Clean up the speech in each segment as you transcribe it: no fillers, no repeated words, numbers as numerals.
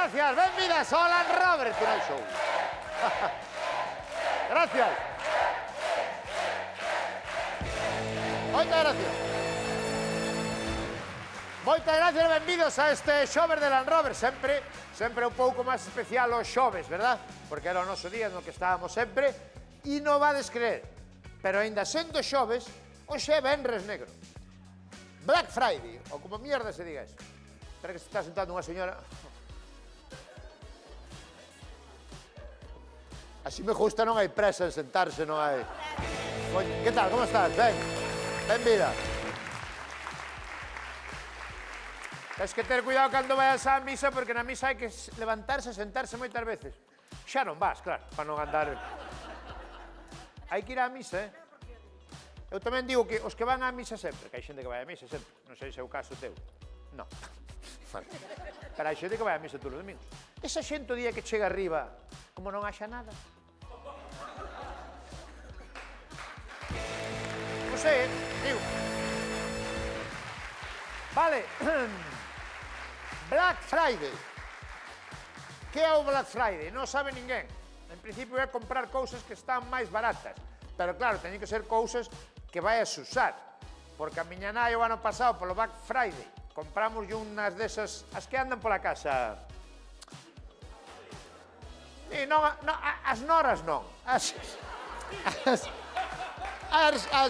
gracias, benvidas ao Land Rover Tonight Show. Gracias. Moitas gracias. Moitas gracias e benvidos a este xoves de Land Rover. Sempre un pouco máis especial os xoves, verdad? Porque era o noso día no que estábamos sempre. E non vades creer, pero ainda sendo xoves, hoxe é Venres Negro. Black Friday, ou como mierda se diga eso. Espera que se está sentando unha señora. Así me gusta, non hai presa en sentarse, non hai... Que tal, como estás? Ben, ben vida. Tens que ter cuidado cando vayas á misa, porque na misa hai que levantarse e sentarse moitas veces. Xa non vas, claro, para non andar... Hai que ir á misa, eh? Eu tamén digo que os que van á misa sempre, que hai xente que vai á misa sempre, non sei se é o caso teu. Non. Pero hai xente que vai á misa todos os domingos. Esa xente o día que chega arriba, como non haxa nada. Non sei, digo. Vale. Black Friday. Que é o Black Friday? Non sabe ninguén. En principio é comprar cousas que están máis baratas. Pero claro, teñen que ser cousas que vayas a usar. Porque a miña nai o ano pasado, polo Black Friday, compramos unhas desas, as que andan pola casa. E non, as noras non. As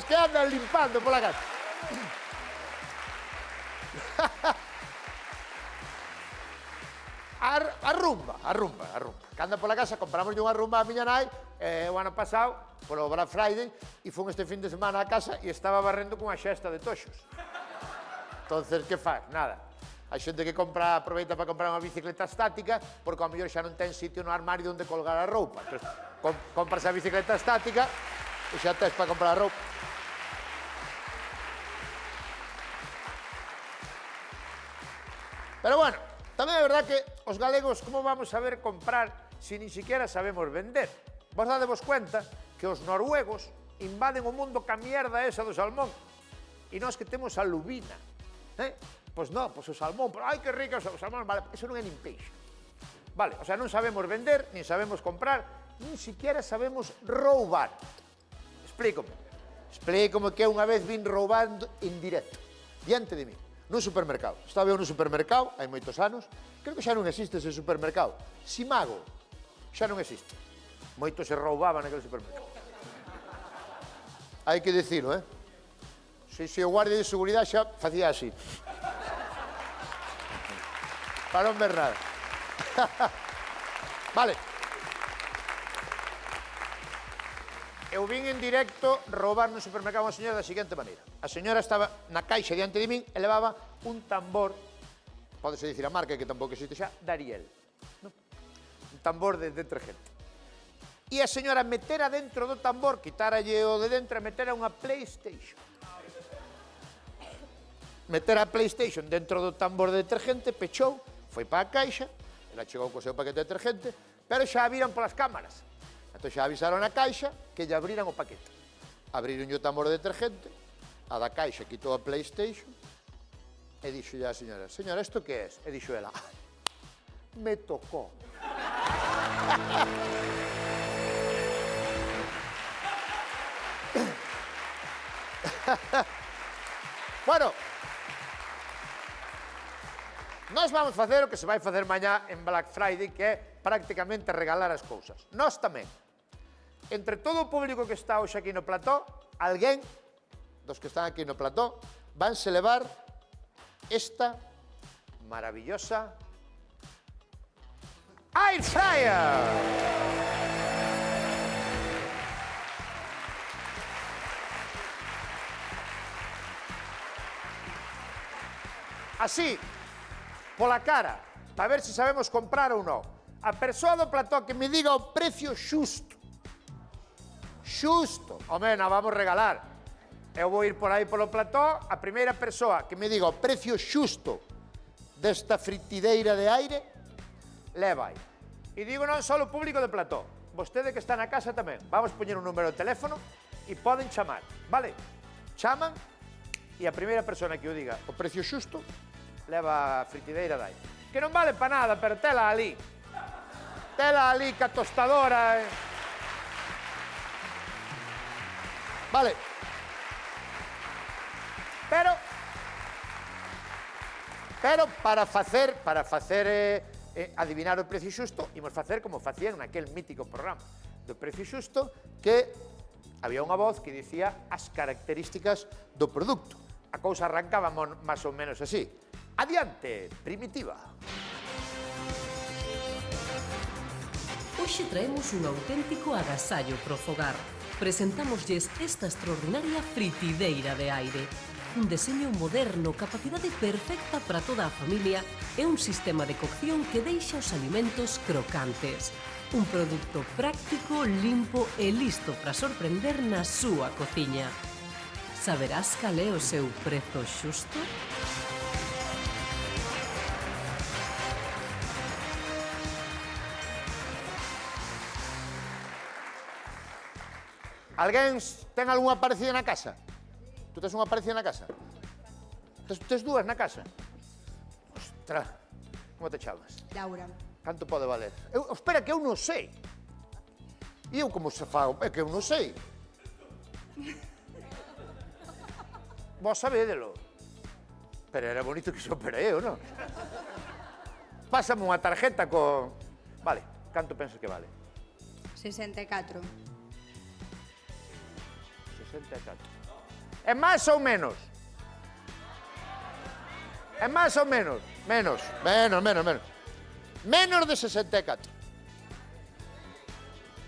que andan limpando pola casa. A rumba. Que anda pola casa, compramos unha rumba a miña nai o ano pasado, polo Black Friday, e fun este fin de semana a casa e estaba barrendo cunha xesta de toxos. Entonces, que faz? Nada. Hai xente que aproveita para comprar unha bicicleta estática, porque ao mellor xa non ten sitio no armario onde colgar a roupa. Entón, compras a bicicleta estática e xa tes para comprar a roupa. Pero bueno, tamén é verdad que os galegos, como vamos a ver comprar se ni siquiera sabemos vender? Vos dadevos cuenta que os noruegos invaden o mundo ca mierda esa do salmón. E nós que temos a lubina. Pois non, pois o salmón, ai que rico o salmón, vale, eso non é nin peixe. Vale, o sea, non sabemos vender, nin sabemos comprar, nin siquiera sabemos roubar. Explícome que unha vez vin roubando en directo, diante de mí. Nun supermercado. Estaba eu nun supermercado, hai moitos anos, creo que xa non existe ese supermercado. Simago, xa non existe. Moito se roubaba naquele supermercado. Hai que dicilo, eh? Se o guardia de seguridade xa facía así. Para non ver nada. Vale. Eu vin en directo roubar no supermercado a unha señora da seguinte maneira. A señora estaba na caixa diante de min e levaba un tambor, podese dicir a marca que tampouco existe xa, Dariel. Un tambor de detergente. E a señora metera dentro do tambor, quitaralle o de dentro e metera unha PlayStation. Metera a PlayStation dentro do tambor de detergente, pechou, foi para a caixa, ela chegou co seu paquete de detergente, pero xa a viran polas cámaras. Entón xa avisaron a caixa que lle abriran o paquete. Abriron o tambor de detergente, a da caixa quitou a PlayStation e dixolle a señora, señora, isto que é? E dixo ela, me tocó. Bueno, nós vamos facer o que se vai facer mañá en Black Friday, que é prácticamente regalar as cousas. Nós tamén. Entre todo o público que está hoxe aquí no plató, alguén dos que están aquí no plató vanse levar esta maravillosa Air Fryer. Así, pola cara, para ver se sabemos comprar ou non. A persoa do plató que me diga o precio xusto. Xusto. Home, non vamos regalar. Eu vou ir por aí polo plató, a primeira persoa que me diga o precio xusto desta fritideira de aire, leva aí. E digo non só o público de plató, vostede que está na casa tamén. Vamos poñer un número de teléfono e poden chamar, vale? Chaman e a primeira persona que o diga o precio xusto leva a fritideira de aire. que non vale pa nada, pero tela ali. Tela ali ca tostadora. Vale. Pero para facer adivinar o precio xusto, imos facer como facían naquel mítico programa do precio xusto, que había unha voz que dicía as características do produto. A cousa arrancaba máis ou menos así. Adiante, Primitiva. Hoxe traemos un auténtico agasallo pro fogar. Presentámoslles esta extraordinaria fritideira de aire. Un deseño moderno, capacidade perfecta para toda a familia e un sistema de cocción que deixa os alimentos crocantes. Un produto práctico, limpo e listo para sorprender na súa cociña. Saberás cal é o seu prezo xusto? Alguén ten algunha parecida na casa? Tú tes unha parecida na casa? Tes dúas na casa? Ostras, como te chamas? Laura. Canto pode valer? Espera, que eu non sei. E eu como se fago? É que eu non sei. Vos sabédelo. Pero era bonito que só para eu, non? Pásame unha tarjeta con... Vale, canto pensas que vale? 64. 64. É máis ou menos? É máis ou menos? Menos. Menos de 64.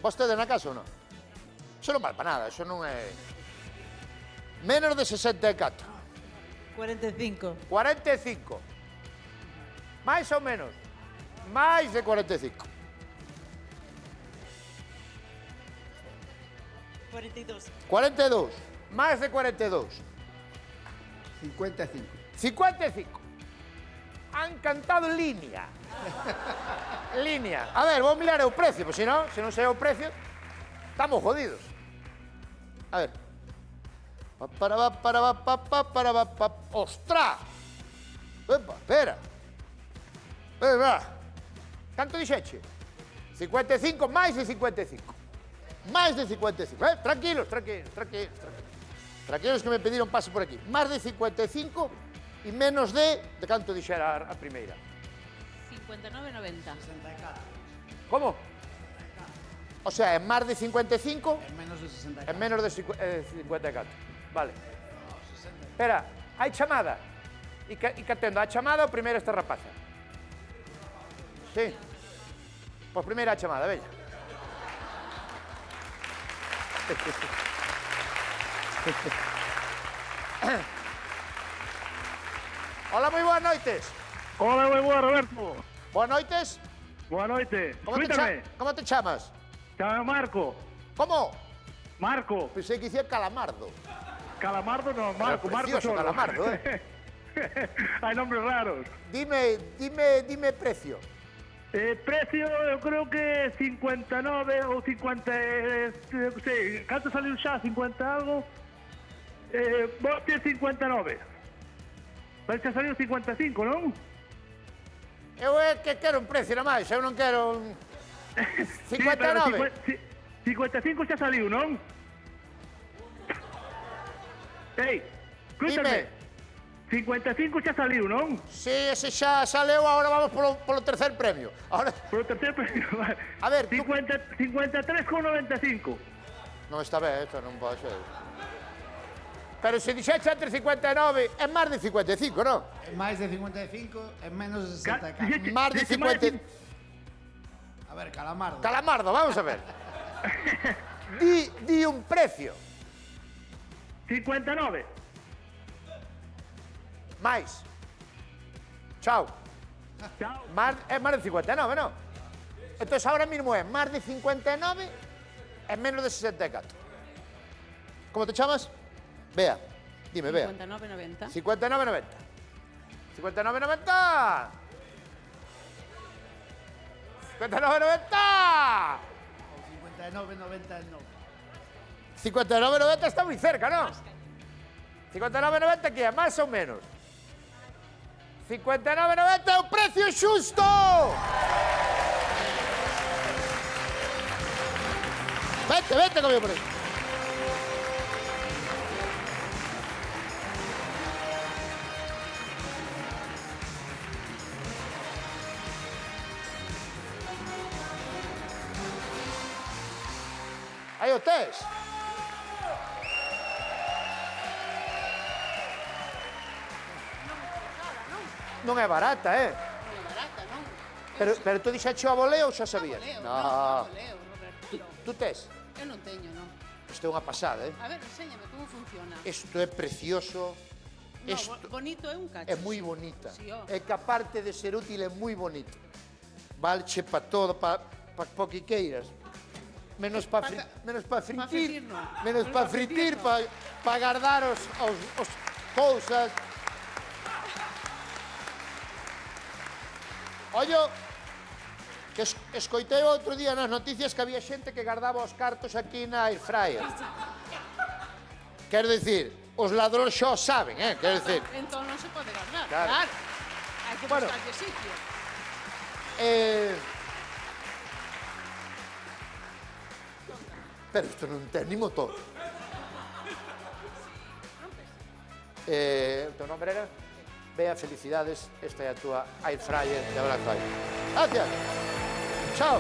Vostede na casa ou non? Iso non vale para nada, iso non é... Menos de 64. 45. 45. Máis ou menos? Máis de 45. 42. 42. Máis de 42. 55. 55. Han cantado línea. Línea. A ver, vou mirar o precio, pois se non sei o precio, estamos jodidos. A ver. Ostra! Epa, espera. Canto dixeche? 55, máis de 55. Máis de 55. Tranquilos. Tranquilos que me pediron paso por aquí. Máis de 55 e menos de canto dixera a primeira? 59,90. 64. Como? O sea, é máis de 55 En menos de 64. e menos de 54. Vale. Espera, hai chamada? E que atendo a chamada ou primeiro esta rapaza? Sí. Pois primeira a chamada, veña. Hola, moi boas noites. Hola, moi boa, Roberto. Boas noites. Boa noite. Como Como te chamas? Chama Marco. Como? Marco. Pensei que dicía Calamardo. Calamardo no, Marco. Pero Marco precioso, solo. Calamardo, Hai nombres raros. Dime precio. Precio, eu creo que 59 ou 50... sei, canto saliu xa? 50 algo? Vos ter 59. Vai xa saliu 55, non? Eu é que quero un precio, non máis. Eu non quero... 59. Sí, 55 xa saliu, non? Ei, escúchame. 55 xa saliu, non? Si, ese xa saleu, agora vamos polo tercer premio. Ahora, Por o terceiro premio. a ver, tú... 53,95. Non está ben, isto non pode ser. Pero se dixeche entre 59, é máis de 55, non? En máis de 55, en menos de 64. Máis de 50... A ver, Calamardo. Calamardo, vamos a ver. Di un precio. 59. Máis. Chao. Chao. É máis de 59, non? Entón, ahora mismo é máis de 59 e menos de 64. Como te chamas? Bea. Dime, Bea. 59,90. 59,90. 59,90! 59,90! 59,99. 59,90 está moi cerca, non? 59,90 que é máis ou menos? 59,90 é o precio xusto! Vete comigo por aí. Aí o tes. Non é barata, eh? Non é barata, non? Pero tú dixaxe o aboleo ou xa sabías? Leo, No. leo, Roberto. Tú tes? Eu non teño, non. Isto é unha pasada, eh? A ver, enséñame como funciona. Isto é precioso. No, Isto bonito é un cacho. é moi bonita. Sí, ó. É que aparte de ser útil é moi bonito. Valche pa todo, pa po que queiras. Menos pa fritir, fritir, non. menos pa fritir, pa guardar os cousas. Ollo, que escoitei outro día nas noticias que había xente que guardaba os cartos aquí na air fryer. Quero dicir, os ladróns xa o saben, quero dicir. Entón non se pode guardar. Claro. Hai que Bueno. buscarlle sitio. Pero isto non ten ni motor. O teu nombre era? Bea, felicidades. Esta é a túa air fryer de Black Friday. Gracias. Chao.